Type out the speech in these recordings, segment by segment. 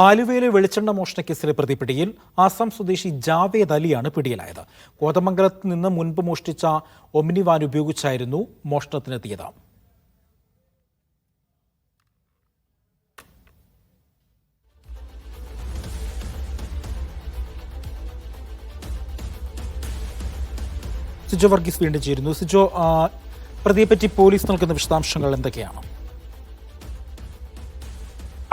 ആലുവയിലെ വെളിച്ചെണ്ണ മോഷണ കേസിലെ പ്രതി പിടിയിൽ. ആസാം സ്വദേശി ജാവേദ് അലിയാണ് പിടിയിലായത്. കോതമംഗലത്ത് നിന്ന് മുൻപ് മോഷ്ടിച്ച ഒമ്നി വാൻ ഉപയോഗിച്ചായിരുന്നു മോഷണത്തിനെത്തിയത്. സിജോ വർഗീസ് വീണ്ടും ചേരുന്നു. സിജോ, പ്രതിയെപ്പറ്റി പോലീസ് നൽകുന്ന വിശദാംശങ്ങൾ എന്തൊക്കെയാണ്?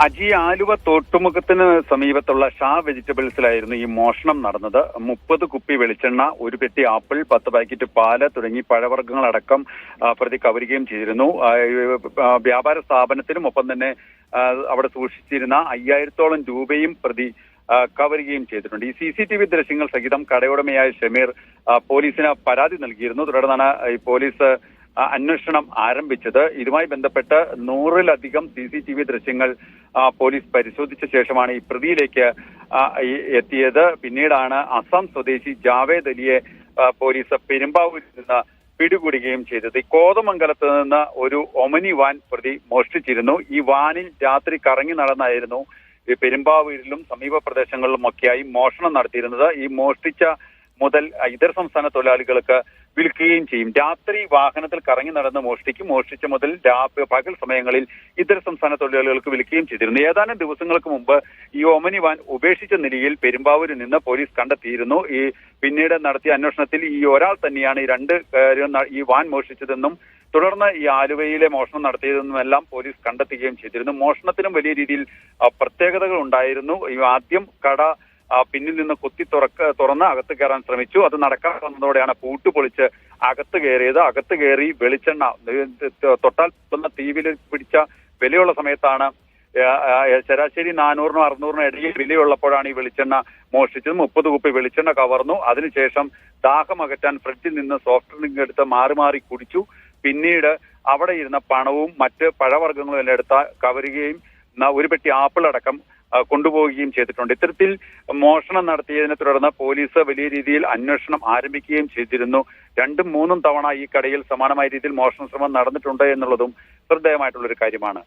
അജി, ആലുവ തോട്ടുമുഖത്തിന് സമീപത്തുള്ള ഷാ വെജിറ്റബിൾസിലായിരുന്നു ഈ മോഷണം നടന്നത്. 30 കുപ്പി വെളിച്ചെണ്ണ, ഒരു പെട്ടി ആപ്പിൾ, 10 പാക്കറ്റ് പാല് തുടങ്ങി പഴവർഗ്ഗങ്ങളടക്കം പ്രതി കവരുകയും ചെയ്തിരുന്നു. വ്യാപാര സ്ഥാപനത്തിനും ഒപ്പം തന്നെ അവിടെ സൂക്ഷിച്ചിരുന്ന 5000-ഓളം രൂപയും പ്രതി കവരുകയും ചെയ്തിട്ടുണ്ട്. ഈ CCTV ദൃശ്യങ്ങൾ സഹിതം കടയുടമയായ ഷമീർ പോലീസിന് പരാതി നൽകിയിരുന്നു. തുടർന്നാണ് ഈ പോലീസ് അന്വേഷണം ആരംഭിച്ചത്. ഇതുമായി ബന്ധപ്പെട്ട് 100-ലധികം CCTV ദൃശ്യങ്ങൾ പോലീസ് പരിശോധിച്ച ശേഷമാണ് ഈ പ്രതിയിലേക്ക് എത്തിയത്. പിന്നീടാണ് അസം സ്വദേശി ജാവേദ് അലിയെ പോലീസ് പെരുമ്പാവൂരിൽ നിന്ന് പിടികൂടുകയും ചെയ്തത്. കോതമംഗലത്ത് നിന്ന് ഒരു ഒമനി വാൻ പ്രതി മോഷ്ടിച്ചിരുന്നു. ഈ വാനിൽ രാത്രി കറങ്ങി നടന്നായിരുന്നു ഈ പെരുമ്പാവൂരിലും സമീപ പ്രദേശങ്ങളിലുമൊക്കെയായി മോഷണം നടത്തിയിരുന്നത്. ഈ മോഷ്ടിച്ച മുതൽ ഇതര സംസ്ഥാന തൊഴിലാളികൾക്ക് വിൽക്കുകയും ചെയ്യും. രാത്രി വാഹനത്തിൽ കറങ്ങി നടന്ന് മോഷ്ടിച്ച മുതൽ പകൽ സമയങ്ങളിൽ ഇതര സംസ്ഥാന തൊഴിലാളികൾക്ക് വിൽക്കുകയും ചെയ്തിരുന്നു. ഏതാനും ദിവസങ്ങൾക്ക് മുമ്പ് ഈ ഒമനി വാൻ ഉപേക്ഷിച്ച നിലയിൽ പെരുമ്പാവൂരിൽ നിന്ന് പോലീസ് കണ്ടെത്തിയിരുന്നു. പിന്നീട് നടത്തിയ അന്വേഷണത്തിൽ ഈ ഒരാൾ തന്നെയാണ് ഈ വാൻ മോഷ്ടിച്ചതെന്നും തുടർന്ന് ഈ ആലുവയിലെ മോഷണം നടത്തിയതെന്നുമെല്ലാം പോലീസ് കണ്ടെത്തുകയും ചെയ്തിരുന്നു. മോഷണത്തിനും വലിയ രീതിയിൽ പ്രത്യേകതകൾ ഉണ്ടായിരുന്നു. ആദ്യം കട പിന്നിൽ നിന്ന് കുത്തി തുറന്ന് അകത്ത് കയറാൻ ശ്രമിച്ചു. അത് നടക്കാതെ വന്നതോടെയാണ് പൂട്ട് പൊളിച്ച് അകത്ത് കയറിയത്. അകത്ത് കയറി വെളിച്ചെണ്ണ തൊട്ടാൽ തീവിൽ പിടിച്ച വിലയുള്ള സമയത്താണ് ശരാശരി 400-നും 600-നും ഇടയിൽ വിലയുള്ളപ്പോഴാണ് ഈ വെളിച്ചെണ്ണ മോഷ്ടിച്ചത്. 30 കുപ്പി വെളിച്ചെണ്ണ കവർന്നു. അതിനുശേഷം ദാഹം അകറ്റാൻ ഫ്രിഡ്ജിൽ നിന്ന് സോഫ്റ്റ് ഡ്രിങ്ക് എടുത്ത് മാറി കുടിച്ചു. പിന്നീട് അവിടെ ഇരുന്ന പണവും മറ്റ് പഴവർഗ്ഗങ്ങളും എല്ലാം എടുത്ത് കവരുകയും ഒരു പെട്ടി ആപ്പിൾ അടക്കം കൊണ്ടുപോവുകയും ചെയ്തിട്ടുണ്ട്. ഇത്തരത്തിൽ മോഷണം നടത്തിയതിനെ തുടർന്ന് പോലീസ് വലിയ രീതിയിൽ അന്വേഷണം ആരംഭിക്കുകയും ചെയ്തിരുന്നു. 2-3 തവണ ഈ കടയിൽ സമാനമായ രീതിയിൽ മോഷണ ശ്രമം നടന്നിട്ടുണ്ട് എന്നുള്ളതും ശ്രദ്ധേയമായിട്ടുള്ളൊരു കാര്യമാണ്.